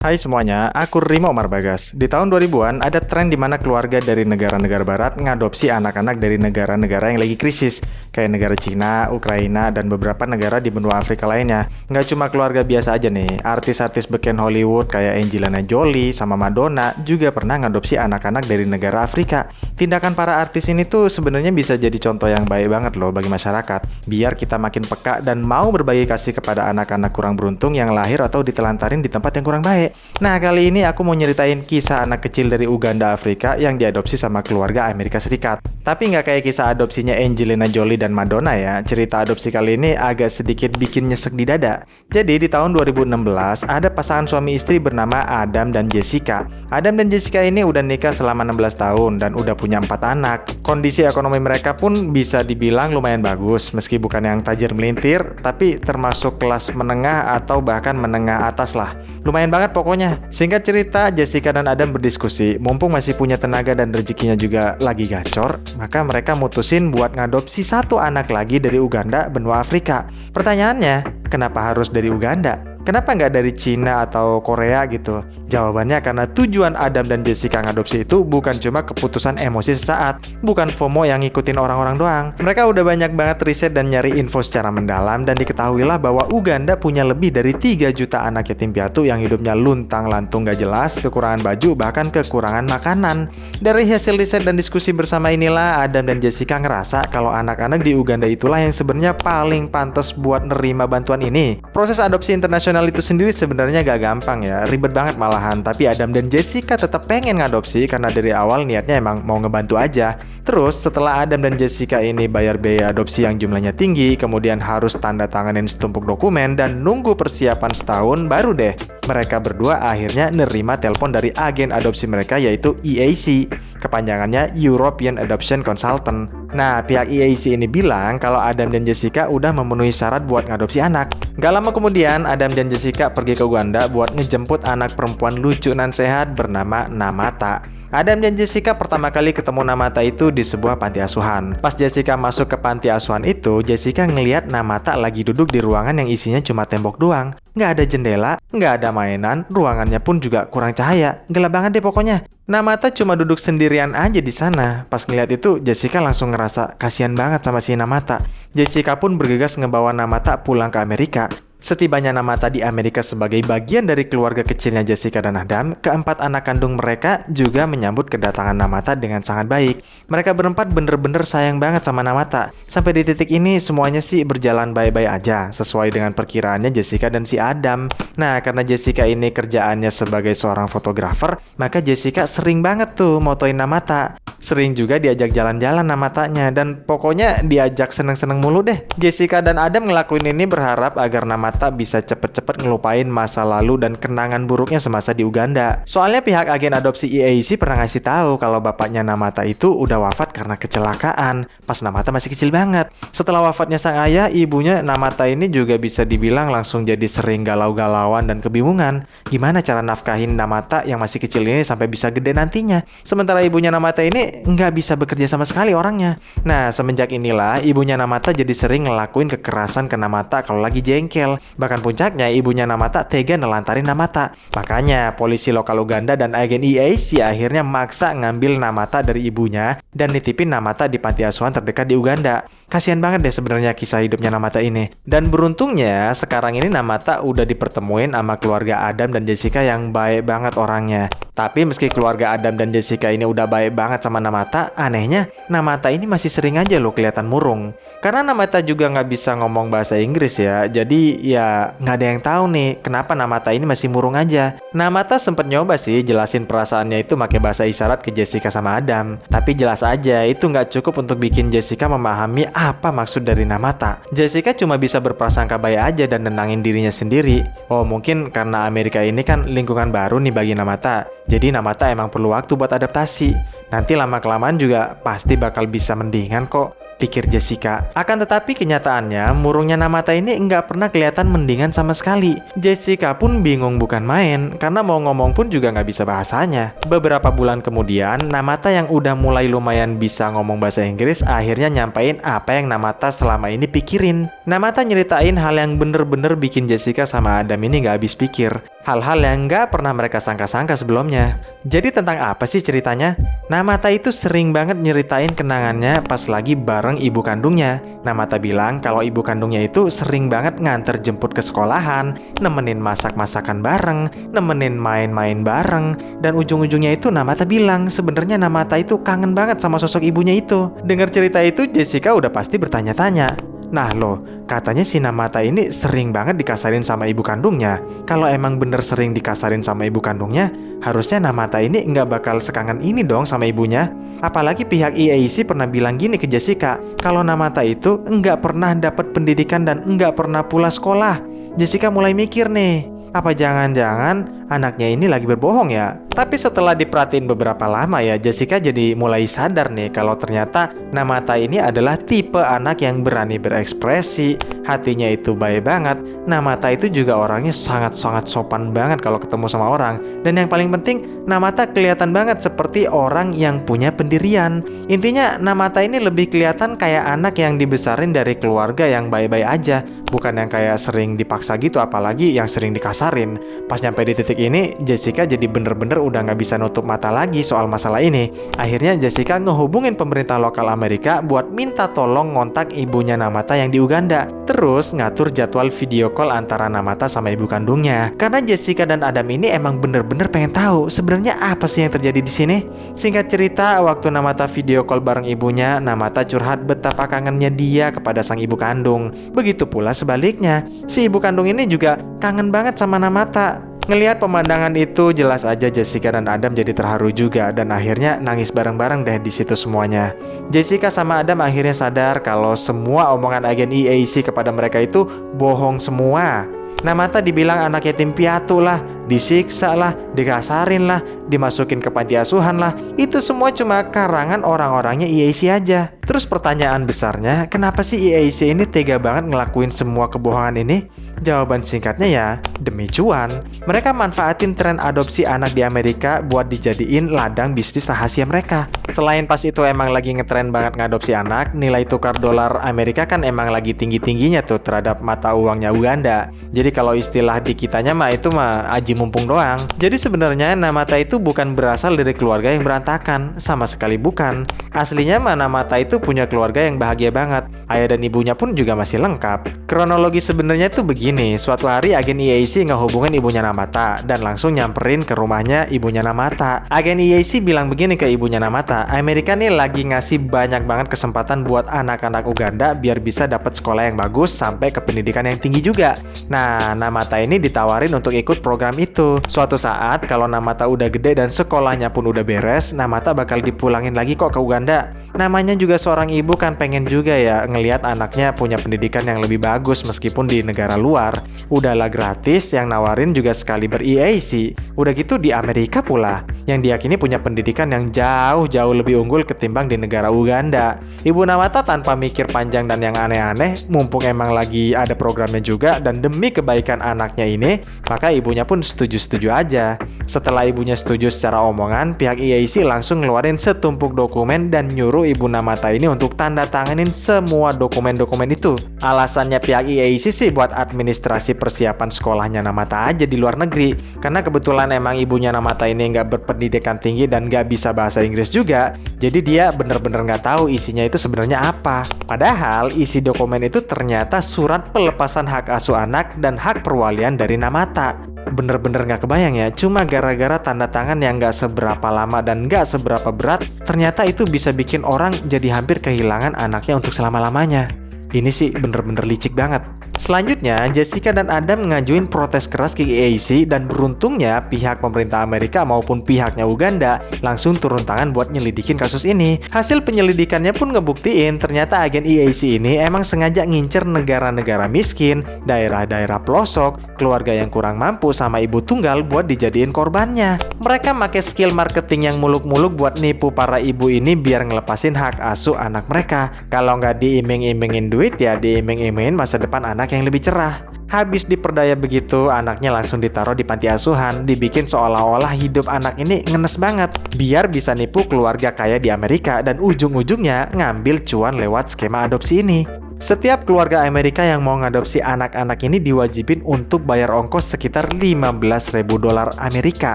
Hai semuanya, aku Rimo Omar Bagas. Di tahun 2000-an ada tren di mana keluarga dari negara-negara barat ngadopsi anak-anak dari negara-negara yang lagi krisis, kayak negara Cina, Ukraina, dan beberapa negara di benua Afrika lainnya. Nggak cuma keluarga biasa aja nih, artis-artis beken Hollywood kayak Angelina Jolie sama Madonna juga pernah ngadopsi anak-anak dari negara Afrika. Tindakan para artis ini tuh sebenarnya bisa jadi contoh yang baik banget loh bagi masyarakat, biar kita makin peka dan mau berbagi kasih kepada anak-anak kurang beruntung yang lahir atau ditelantarin di tempat yang kurang baik. Nah, kali ini aku mau nyeritain kisah anak kecil dari Uganda, Afrika yang diadopsi sama keluarga Amerika Serikat. Tapi nggak kayak kisah adopsinya Angelina Jolie dan Madonna ya. Cerita adopsi kali ini agak sedikit bikin nyesek di dada. Jadi di tahun 2016 ada pasangan suami istri bernama Adam dan Jessica. Adam dan Jessica ini udah nikah selama 16 tahun dan udah punya 4 anak. Kondisi ekonomi mereka pun bisa dibilang lumayan bagus, meski bukan yang tajir melintir, tapi termasuk kelas menengah atau bahkan menengah atas lah. Lumayan banget pokoknya. Singkat cerita, Jessica dan Adam berdiskusi, mumpung masih punya tenaga dan rezekinya juga lagi gacor, maka mereka mutusin buat ngadopsi satu anak lagi dari Uganda, benua Afrika. Pertanyaannya, kenapa harus dari Uganda? Kenapa nggak dari Cina atau Korea gitu? Jawabannya karena tujuan Adam dan Jessica ngadopsi itu bukan cuma keputusan emosi sesaat, bukan FOMO yang ngikutin orang-orang doang. Mereka udah banyak banget riset dan nyari info secara mendalam dan diketahuilah bahwa Uganda punya lebih dari 3 juta anak yatim piatu yang hidupnya luntang-lantung gak jelas, kekurangan baju, bahkan kekurangan makanan. Dari hasil riset dan diskusi bersama inilah Adam dan Jessica ngerasa kalau anak-anak di Uganda itulah yang sebenarnya paling pantas buat nerima bantuan ini. Proses adopsi internasional itu sendiri sebenarnya gak gampang ya, ribet banget malahan. Tapi Adam dan Jessica tetap pengen ngadopsi karena dari awal niatnya emang mau ngebantu aja. Terus setelah Adam dan Jessica ini bayar biaya adopsi yang jumlahnya tinggi, kemudian harus tanda tanganin setumpuk dokumen dan nunggu persiapan setahun, baru deh mereka berdua akhirnya nerima telepon dari agen adopsi mereka yaitu EAC, kepanjangannya European Adoption Consultant. Nah, pihak EAC ini bilang kalau Adam dan Jessica udah memenuhi syarat buat ngadopsi anak. Gak lama kemudian, Adam dan Jessica pergi ke Uganda buat ngejemput anak perempuan lucu nan sehat bernama Namata. Adam dan Jessica pertama kali ketemu Namata itu di sebuah panti asuhan. Pas Jessica masuk ke panti asuhan itu, Jessica ngeliat Namata lagi duduk di ruangan yang isinya cuma tembok doang. Nggak ada jendela, nggak ada mainan, ruangannya pun juga kurang cahaya. Gelap banget deh pokoknya. Namata cuma duduk sendirian aja di sana. Pas ngeliat itu, Jessica langsung ngerasa kasihan banget sama si Namata. Jessica pun bergegas ngebawa Namata pulang ke Amerika. Setibanya Namata di Amerika sebagai bagian dari keluarga kecilnya Jessica dan Adam, keempat anak kandung mereka juga menyambut kedatangan Namata dengan sangat baik. Mereka berempat bener-bener sayang banget sama Namata. Sampai di titik ini semuanya sih berjalan baik-baik aja, sesuai dengan perkiraannya Jessica dan si Adam. Nah, karena Jessica ini kerjaannya sebagai seorang fotografer, maka Jessica sering banget tuh motoin Namata. Sering juga diajak jalan-jalan Namatanya, dan pokoknya diajak seneng-seneng mulu deh. Jessica dan Adam ngelakuin ini berharap agar Namata bisa cepet-cepet ngelupain masa lalu dan kenangan buruknya semasa di Uganda. Soalnya pihak agen adopsi EAC pernah ngasih tahu kalau bapaknya Namata itu udah wafat karena kecelakaan pas Namata masih kecil banget. Setelah wafatnya sang ayah, ibunya Namata ini juga bisa dibilang langsung jadi sering galau-galauan dan kebingungan. Gimana cara nafkahin Namata yang masih kecil ini sampai bisa gede nantinya? Sementara ibunya Namata ini nggak bisa bekerja sama sekali orangnya. Nah, semenjak inilah ibunya Namata jadi sering ngelakuin kekerasan ke Namata kalau lagi jengkel. Bahkan puncaknya ibunya Namata tega nelantarin Namata. Makanya polisi lokal Uganda dan agen EAC akhirnya maksa ngambil Namata dari ibunya dan nitipin Namata di panti asuhan terdekat di Uganda. Kasian banget deh sebenarnya kisah hidupnya Namata ini. Dan beruntungnya sekarang ini Namata udah dipertemuin sama keluarga Adam dan Jessica yang baik banget orangnya. Tapi meski keluarga Adam dan Jessica ini udah baik banget sama Namata, anehnya Namata ini masih sering aja loh kelihatan murung. Karena Namata juga nggak bisa ngomong bahasa Inggris ya, jadi ya nggak ada yang tahu nih kenapa Namata ini masih murung aja. Namata sempet nyoba sih jelasin perasaannya itu pakai bahasa isyarat ke Jessica sama Adam. Tapi jelas aja itu nggak cukup untuk bikin Jessica memahami apa maksud dari Namata. Jessica cuma bisa berprasangka baik aja dan nenangin dirinya sendiri. Oh, mungkin karena Amerika ini kan lingkungan baru nih bagi Namata. Jadi Namata emang perlu waktu buat adaptasi. Nanti lama-kelamaan juga pasti bakal bisa mendingan kok, pikir Jessica. Akan tetapi kenyataannya, murungnya Namata ini nggak pernah kelihatan kelihatan mendingan sama sekali. Jessica pun bingung bukan main, karena mau ngomong pun juga nggak bisa bahasanya. Beberapa bulan kemudian, Namata yang udah mulai lumayan bisa ngomong bahasa Inggris akhirnya nyampein apa yang Namata selama ini pikirin. Namata nyeritain hal yang bener-bener bikin Jessica sama Adam ini nggak habis pikir. Hal-hal yang nggak pernah mereka sangka-sangka sebelumnya. Jadi tentang apa sih ceritanya? Namata itu sering banget nyeritain kenangannya pas lagi bareng ibu kandungnya. Namata bilang kalau ibu kandungnya itu sering banget nganter jemput ke sekolahan, nemenin masak-masakan bareng, nemenin main-main bareng, dan ujung-ujungnya itu Namata bilang sebenarnya Namata itu kangen banget sama sosok ibunya itu. Dengar cerita itu Jessica udah pasti bertanya-tanya. Nah loh, katanya si Namata ini sering banget dikasarin sama ibu kandungnya. Kalau emang bener sering dikasarin sama ibu kandungnya, harusnya Namata ini nggak bakal sekangen ini dong sama ibunya. Apalagi pihak EAC pernah bilang gini ke Jessica, kalau Namata itu nggak pernah dapat pendidikan dan nggak pernah pula sekolah. Jessica mulai mikir nih, apa jangan-jangan anaknya ini lagi berbohong ya? Tapi setelah diperhatiin beberapa lama ya, Jessica jadi mulai sadar nih kalau ternyata Namata ini adalah tipe anak yang berani berekspresi, hatinya itu baik banget. Namata itu juga orangnya sangat-sangat sopan banget kalau ketemu sama orang. Dan yang paling penting, Namata kelihatan banget seperti orang yang punya pendirian. Intinya Namata ini lebih kelihatan kayak anak yang dibesarin dari keluarga yang baik-baik aja, bukan yang kayak sering dipaksa gitu, apalagi yang sering dikasarin. Pas nyampe di titik ini, Jessica jadi bener-bener udah nggak bisa nutup mata lagi soal masalah ini. Akhirnya Jessica ngehubungin pemerintah lokal Amerika buat minta tolong ngontak ibunya Namata yang di Uganda. Terus ngatur jadwal video call antara Namata sama ibu kandungnya. Karena Jessica dan Adam ini emang bener-bener pengen tahu sebenarnya apa sih yang terjadi di sini. Singkat cerita, waktu Namata video call bareng ibunya, Namata curhat betapa kangennya dia kepada sang ibu kandung. Begitu pula sebaliknya, si ibu kandung ini juga kangen banget sama Namata. Ngelihat pemandangan itu, jelas aja Jessica dan Adam jadi terharu juga dan akhirnya nangis bareng-bareng deh di situ semuanya. Jessica sama Adam akhirnya sadar kalau semua omongan agen EAC kepada mereka itu bohong semua. Namata dibilang anak yatim piatu lah, disiksa lah, dikasarin lah, dimasukin ke panti asuhan lah. Itu semua cuma karangan orang-orangnya EAC aja. Terus pertanyaan besarnya, kenapa sih EAC ini tega banget ngelakuin semua kebohongan ini? Jawaban singkatnya ya, demi cuan. Mereka manfaatin tren adopsi anak di Amerika buat dijadiin ladang bisnis rahasia mereka. Selain pas itu emang lagi ngetren banget ngadopsi anak, nilai tukar dolar Amerika kan emang lagi tinggi-tingginya tuh terhadap mata uangnya Uganda. Jadi kalau istilah di kitanya mah itu mah aji mumpung doang. Jadi sebenarnya Namata itu bukan berasal dari keluarga yang berantakan, sama sekali bukan. Aslinya mah Namata itu punya keluarga yang bahagia banget. Ayah dan ibunya pun juga masih lengkap. Kronologi sebenarnya itu begini, suatu hari agen EAC ngehubungin ibunya Namata dan langsung nyamperin ke rumahnya ibunya Namata. Agen EAC bilang begini ke ibunya Namata, Amerika nih lagi ngasih banyak banget kesempatan buat anak-anak Uganda biar bisa dapat sekolah yang bagus sampai ke pendidikan yang tinggi juga. Nah, Namata ini ditawarin untuk ikut program itu. Suatu saat kalau Namata udah gede dan sekolahnya pun udah beres, Namata bakal dipulangin lagi kok ke Uganda. Namanya juga seorang ibu kan pengen juga ya ngelihat anaknya punya pendidikan yang lebih bagus meskipun di negara luar. Udahlah gratis, yang nawarin juga sekali ber-EAC. Udah gitu di Amerika pula, yang diyakini punya pendidikan yang jauh-jauh lebih unggul ketimbang di negara Uganda. Ibu Namata tanpa mikir panjang dan yang aneh-aneh, mumpung emang lagi ada programnya juga dan demi kebaikan anaknya ini, maka ibunya pun setuju-setuju aja. Setelah ibunya setuju secara omongan, pihak EAC langsung ngeluarin setumpuk dokumen dan nyuruh ibu Namata ini untuk tanda tanganin semua dokumen-dokumen itu. Alasannya pihak EAC sih buat administrasi persiapan sekolahnya Namata aja di luar negeri. Karena kebetulan emang ibunya Namata ini nggak berpendidikan tinggi dan nggak bisa bahasa Inggris juga, jadi dia bener-bener nggak tahu isinya itu sebenarnya apa. Padahal isi dokumen itu ternyata surat pelepasan hak asuh anak dan hak perwalian dari Namata. Bener-bener gak kebayang ya, cuma gara-gara tanda tangan yang gak seberapa lama dan gak seberapa berat, ternyata itu bisa bikin orang jadi hampir kehilangan anaknya untuk selama-lamanya. Ini sih bener-bener licik banget. Selanjutnya, Jessica dan Adam ngajuin protes keras ke EAC dan beruntungnya pihak pemerintah Amerika maupun pihaknya Uganda langsung turun tangan buat nyelidikin kasus ini. Hasil penyelidikannya pun ngebuktiin ternyata agen EAC ini emang sengaja ngincer negara-negara miskin, daerah-daerah pelosok, keluarga yang kurang mampu sama ibu tunggal buat dijadiin korbannya. Mereka pakai skill marketing yang muluk-muluk buat nipu para ibu ini biar ngelepasin hak asuh anak mereka. Kalau nggak diiming-imingin duit ya diiming-imingin masa depan anak yang lebih cerah. Habis diperdaya begitu, anaknya langsung ditaruh di panti asuhan, dibikin seolah-olah hidup anak ini ngenes banget, biar bisa nipu keluarga kaya di Amerika dan ujung-ujungnya ngambil cuan lewat skema adopsi ini. Setiap keluarga Amerika yang mau ngadopsi anak-anak ini diwajibin untuk bayar ongkos sekitar 15.000 dolar Amerika.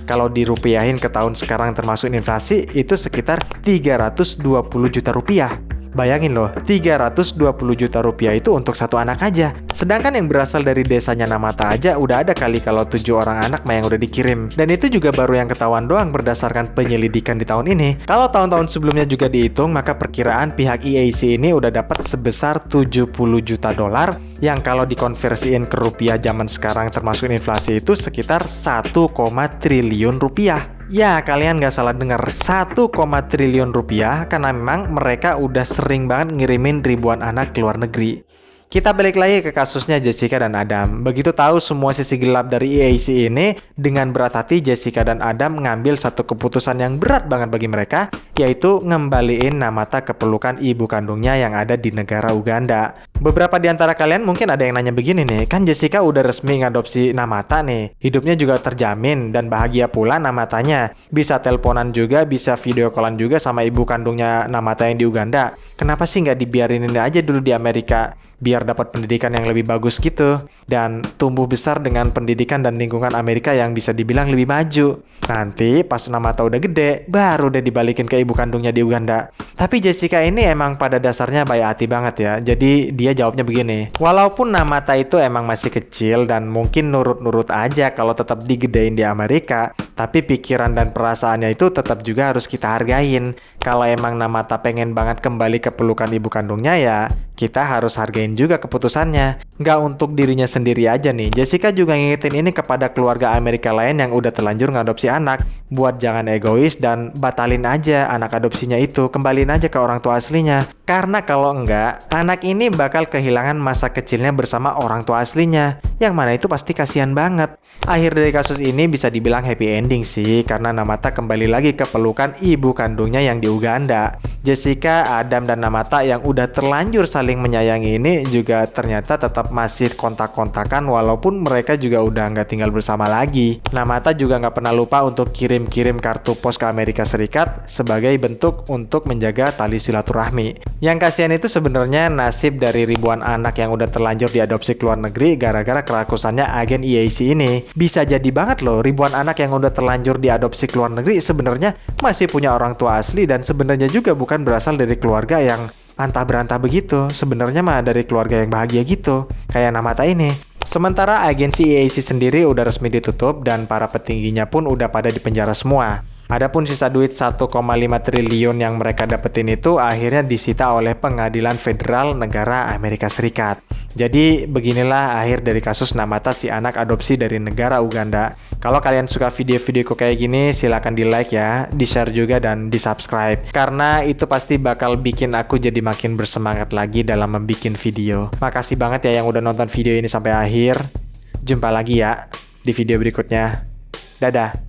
Kalau dirupiahin ke tahun sekarang termasuk inflasi, itu sekitar 320 juta rupiah. Bayangin loh, 320 juta rupiah itu untuk satu anak aja. Sedangkan yang berasal dari desanya Namata aja udah ada kali kalau 7 orang anak mah yang udah dikirim. Dan itu juga baru yang ketahuan doang berdasarkan penyelidikan di tahun ini. Kalau tahun-tahun sebelumnya juga dihitung, maka perkiraan pihak EAC ini udah dapat sebesar 70 juta dolar, yang kalau dikonversiin ke rupiah zaman sekarang termasuk inflasi itu sekitar 1, triliun rupiah. Ya, kalian nggak salah dengar, 1, triliun rupiah, karena memang mereka udah sering banget ngirimin ribuan anak ke luar negeri. Kita balik lagi ke kasusnya Jessica dan Adam. Begitu tahu semua sisi gelap dari EAC ini, dengan berat hati Jessica dan Adam mengambil satu keputusan yang berat banget bagi mereka, yaitu ngembaliin Namata ke pelukan ibu kandungnya yang ada di negara Uganda. Beberapa di antara kalian mungkin ada yang nanya begini nih, kan Jessica udah resmi ngadopsi Namata nih, hidupnya juga terjamin dan bahagia pula Namatanya. Bisa teleponan juga, bisa video callan juga sama ibu kandungnya Namata yang di Uganda. Kenapa sih nggak dibiarin ini aja dulu di Amerika? Biar dapat pendidikan yang lebih bagus gitu, dan tumbuh besar dengan pendidikan dan lingkungan Amerika yang bisa dibilang lebih maju. Nanti pas Namata udah gede, baru deh dibalikin ke ibu kandungnya di Uganda. Tapi Jessica ini emang pada dasarnya baik hati banget ya. Jadi dia jawabnya begini, walaupun Namata itu emang masih kecil dan mungkin nurut-nurut aja kalau tetap digedein di Amerika, tapi pikiran dan perasaannya itu tetap juga harus kita hargain. Kalau emang Namata pengen banget kembali ke pelukan ibu kandungnya, ya kita harus hargain juga keputusannya. Nggak untuk dirinya sendiri aja nih, Jessica juga ngingetin ini kepada keluarga Amerika lain yang udah terlanjur ngadopsi anak, buat jangan egois dan batalin aja anak adopsinya itu, kembaliin aja ke orang tua aslinya. Karena kalau enggak, anak ini bakal kehilangan masa kecilnya bersama orang tua aslinya, yang mana itu pasti kasihan banget. Akhir dari kasus ini bisa dibilang happy ending sih, karena Namata kembali lagi ke pelukan ibu kandungnya yang di Uganda. Jessica, Adam, dan Namata yang udah terlanjur saling menyayangi ini juga ternyata tetap masih kontak-kontakan walaupun mereka juga udah nggak tinggal bersama lagi. Namata juga nggak pernah lupa untuk kirim-kirim kartu pos ke Amerika Serikat sebagai bentuk untuk menjaga tali silaturahmi. Yang kasihan itu sebenarnya nasib dari ribuan anak yang udah terlanjur diadopsi ke luar negeri gara-gara kerakusannya agen EAC ini. Bisa jadi banget loh, ribuan anak yang udah terlanjur diadopsi ke luar negeri sebenarnya masih punya orang tua asli dan sebenarnya juga bukan berasal dari keluarga yang antah berantah begitu. Sebenarnya mah dari keluarga yang bahagia gitu, kayak Namata ini. Sementara agensi EAC sendiri udah resmi ditutup dan para petingginya pun udah pada dipenjara semua. Adapun sisa duit 1,5 triliun yang mereka dapetin itu akhirnya disita oleh Pengadilan Federal Negara Amerika Serikat. Jadi beginilah akhir dari kasus Namata, si anak adopsi dari negara Uganda. Kalau kalian suka video-videoku kayak gini, silahkan di like ya, di share juga dan di subscribe. Karena itu pasti bakal bikin aku jadi makin bersemangat lagi dalam membuat video. Makasih banget ya yang udah nonton video ini sampai akhir. Jumpa lagi ya di video berikutnya. Dadah.